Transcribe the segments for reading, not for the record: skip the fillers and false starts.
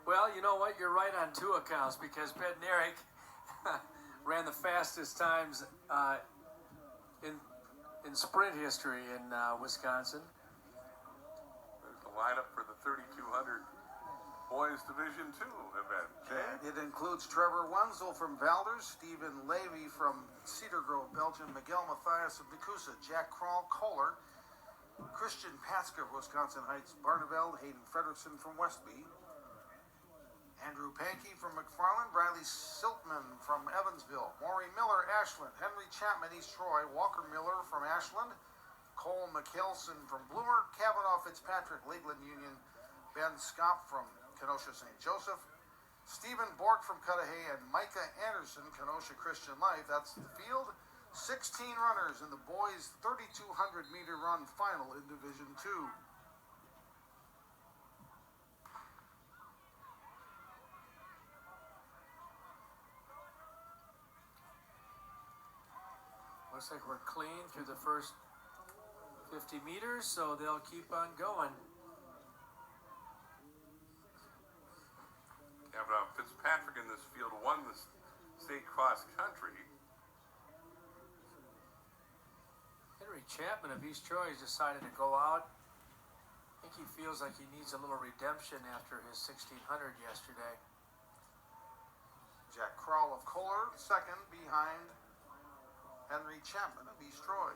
Well, you know what? You're right on two accounts because Bednarik ran the fastest times in sprint history in Wisconsin. There's the lineup for the 3,200 boys Division II event. It includes Trevor Wenzel from Valders, Stephen Levy from Cedar Grove, Belgium, Miguel Mathias of Nakusa, Jack Kroll, Kohler, Christian Patska of Wisconsin Heights, Barneveld, Hayden Fredrickson from Westby, Andrew Pankey from McFarland, Riley Siltman from Evansville, Maury Miller, Ashland, Henry Chapman, East Troy, Walker Miller from Ashland, Cole McKelson from Bloomer, Kavanaugh Fitzpatrick, Lakeland Union, Ben Scott from Kenosha St. Joseph, Stephen Bork from Cudahy, and Micah Anderson, Kenosha Christian Life. That's the field. 16 runners in the boys' 3,200 meter run final in Division II. Looks like we're clean through the first 50 meters, so they'll keep on going. Kavanaugh Fitzpatrick in this field won the state cross country. Henry Chapman of East Troy has decided to go out. I think he feels like he needs a little redemption after his 1600 yesterday. Jack Kroll of Kohler, second behind Henry Chapman of East Troy.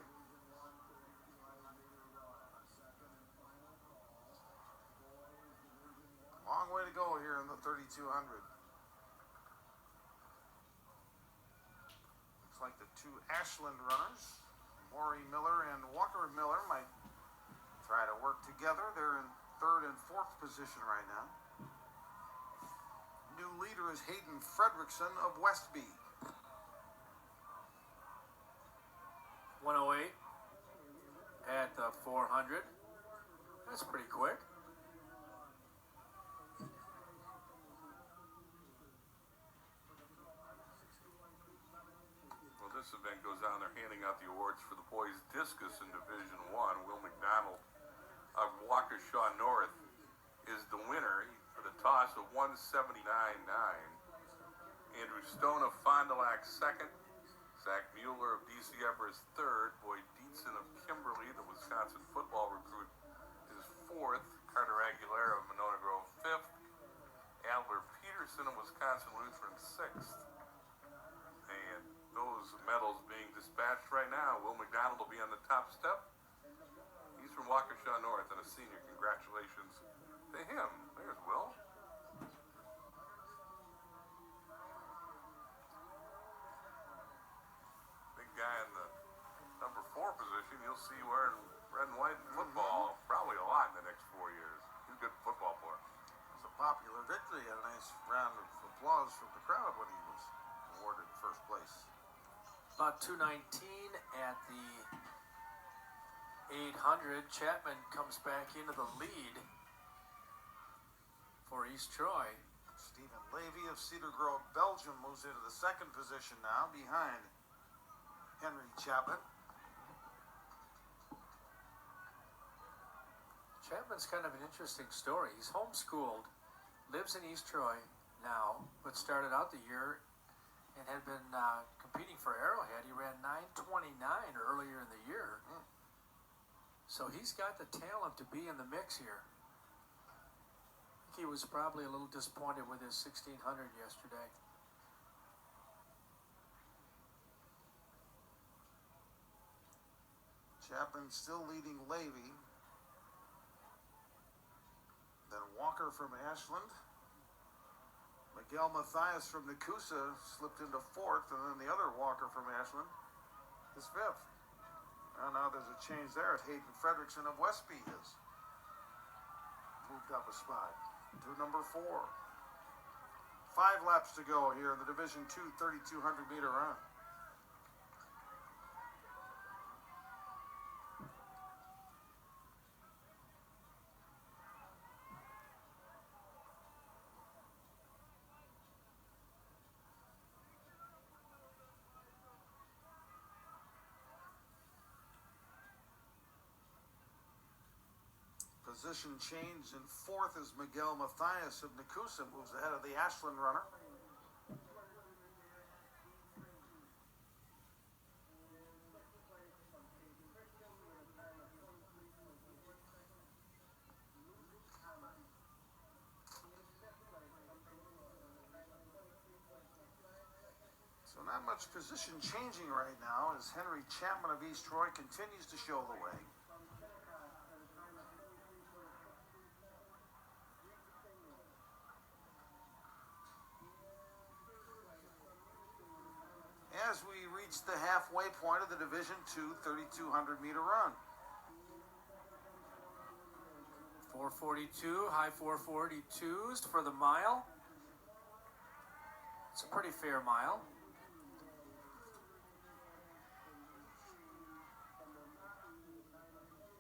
Long way to go here in the 3,200. Looks like the two Ashland runners, Maury Miller and Walker Miller, might try to work together. They're in third and fourth position right now. New leader is Hayden Fredrickson of Westby. 108 at the 400. That's pretty quick. Well, this event goes on. They're handing out the awards for the boys discus in Division I. Will McDonald of Waukesha North is the winner for the toss of 179.9. Andrew Stone of Fond du Lac second. Zach Mueller of DCF is third. Boyd Dietzen of Kimberly, the Wisconsin football recruit, is fourth. Carter Aguilera of Monona Grove fifth. Adler Peterson of Wisconsin Lutheran sixth. And those medals being dispatched right now. Will McDonald will be on the top step. He's from Waukesha North and a senior. Congratulations to him. There's Will. Guy in the number 4 position, you'll see wearing red and white football probably a lot in the next 4 years. He's a good football player. It's a popular victory. A nice round of applause from the crowd when he was awarded first place. About 219 at the 800. Chapman comes back into the lead for East Troy. Stephen Levy of Cedar Grove, Belgium, moves into the second position now behind Henry Chapman. Chapman's kind of an interesting story. He's homeschooled, lives in East Troy now, but started out the year and had been competing for Arrowhead. He ran 9:29 earlier in the year. So he's got the talent to be in the mix here. I think he was probably a little disappointed with his 1600 yesterday. Chapman still leading Levy. Then Walker from Ashland. Miguel Mathias from Nakusa slipped into fourth, and then the other Walker from Ashland is fifth. And now there's a change there. Hayden Fredrickson of Westby has moved up a spot to number 4. 5 laps to go here in the Division II 3,200 meter run. Position change in fourth is Miguel Mathias of Nakusa, moves ahead of the Ashland runner. So not much position changing right now as Henry Chapman of East Troy continues to show the way. As we reach the halfway point of the Division II 3,200 meter run. 442, high 442s for the mile. It's a pretty fair mile.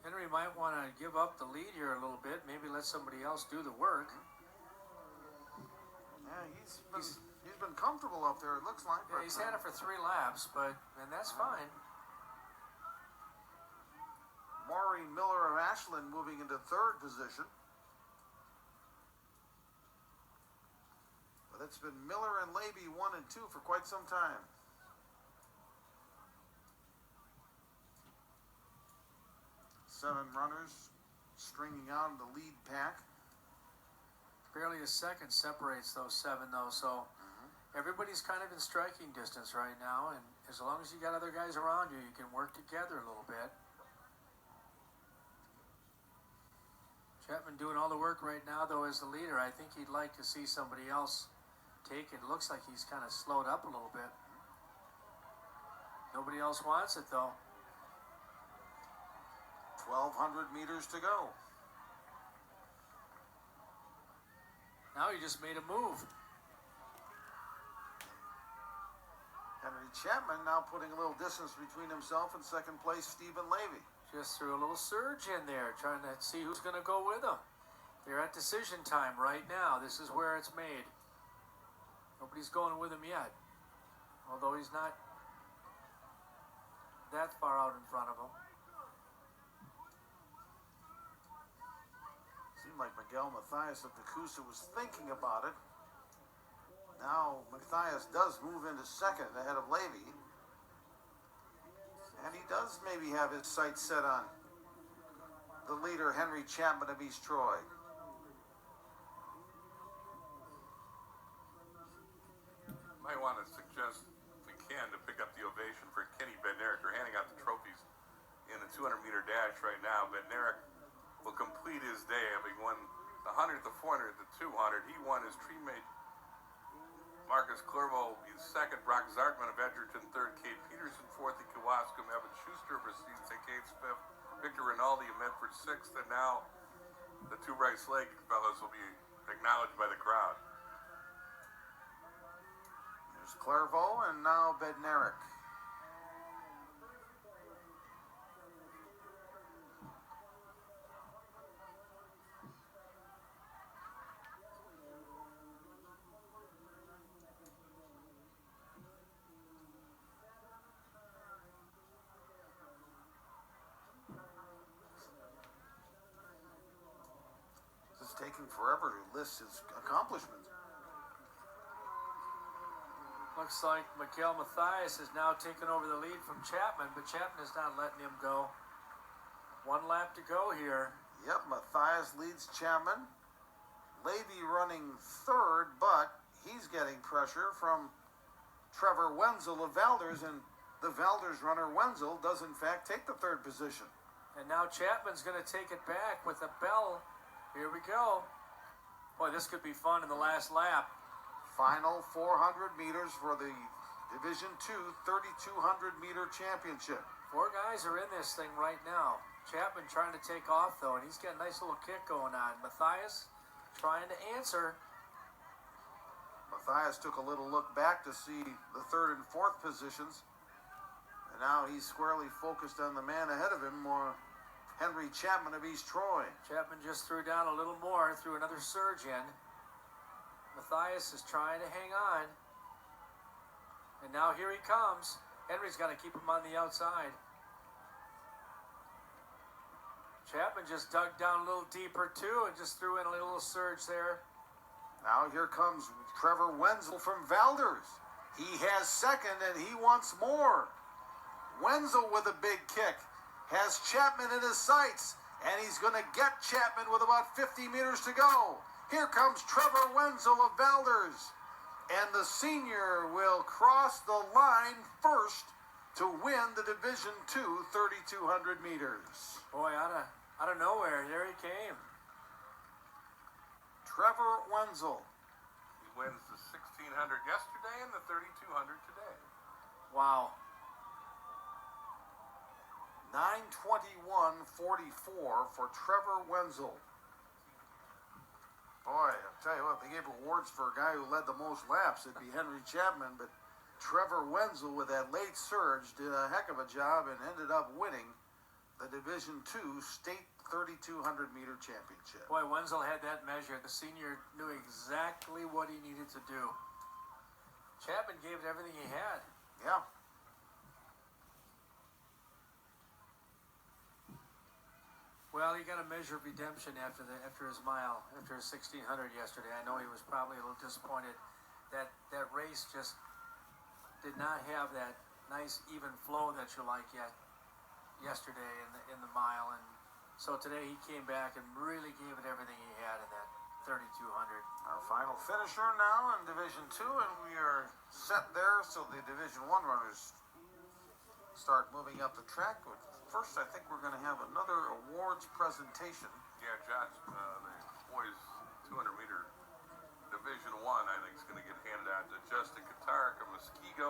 Henry might want to give up the lead here a little bit, maybe let somebody else do the work. Yeah, he's been comfortable up there, it looks like. Yeah, he's had it for 3 laps, and that's fine. Maury Miller of Ashland moving into third position. But it's been Miller and Levy 1 and 2 for quite some time. Seven runners stringing out in the lead pack. Barely a second separates those 7 though, so everybody's kind of in striking distance right now, and as long as you got other guys around you, you can work together a little bit. Chapman doing all the work right now though as the leader. I think he'd like to see somebody else take it. Looks like he's kind of slowed up a little bit. Nobody else wants it though. 1,200 meters to go. Now he just made a move. Henry Chapman now putting a little distance between himself and second place Stephen Levy. Just threw a little surge in there, trying to see who's going to go with him. They're at decision time right now. This is where it's made. Nobody's going with him yet, although he's not that far out in front of him. Seemed like Miguel Mathias of Nakusa was thinking about it. Now Mathias does move into second ahead of Levy. And he does maybe have his sights set on the leader, Henry Chapman of East Troy. Might want to suggest, if we can, to pick up the ovation for Kenny Bednarik. They're handing out the trophies in the 200-meter dash right now. Bednarik will complete his day, having won the 100, the 400, the 200. He won. His teammate Marcus Clervaux is second, Brock Zartman of Edgerton third, Kate Peterson fourth, and Kewaskum, Evan Schuster of Racine St. Kate's fifth, Victor Rinaldi of Medford sixth, and now the two Rice Lake fellows will be acknowledged by the crowd. There's Clervaux and now Bednarik. Taking forever to list his accomplishments. Looks like Miguel Mathias has now taken over the lead from Chapman, but Chapman is not letting him go. 1 lap to go here. Yep, Mathias leads Chapman. Levy running third, but he's getting pressure from Trevor Wenzel of Valders, and the Valders runner Wenzel does in fact take the third position. And now Chapman's going to take it back with a bell. Here we go. Boy, this could be fun in the last lap. Final 400 meters for the Division II 3,200 meter championship. 4 guys are in this thing right now. Chapman trying to take off though, and he's got a nice little kick going on. Mathias trying to answer. Mathias took a little look back to see the third and fourth positions. And now he's squarely focused on the man ahead of him, Henry Chapman of East Troy. Chapman just threw down a little more, threw another surge in. Mathias is trying to hang on. And now here he comes. Henry's got to keep him on the outside. Chapman just dug down a little deeper too and just threw in a little surge there. Now here comes Trevor Wenzel from Valders. He has second and he wants more. Wenzel with a big kick has Chapman in his sights, and he's going to get Chapman with about 50 meters to go. Here comes Trevor Wenzel of Valders, and the senior will cross the line first to win the Division II 3,200 meters. Boy, out of nowhere, there he came. Trevor Wenzel. He wins the 1600 yesterday and the 3200 today. Wow. 9:21:44 for Trevor Wenzel. Boy, I'll tell you what, they gave awards for a guy who led the most laps. It'd be Henry Chapman, but Trevor Wenzel with that late surge did a heck of a job and ended up winning the Division II State 3,200 meter championship. Boy, Wenzel had that measure. The senior knew exactly what he needed to do. Chapman gave it everything he had. Yeah. Well, he got a measure of redemption after his mile, after his 1600 yesterday. I know he was probably a little disappointed that that race just did not have that nice even flow that you like yesterday in the mile, and so today he came back and really gave it everything he had in that 3,200. Our final finisher now in Division II, and we are set there so the Division I runners start moving up the track. But first, I think we're going to have another awards presentation. Yeah, Josh, the boys 200 meter Division I think is going to get handed out to Justin Katarka, Muskego,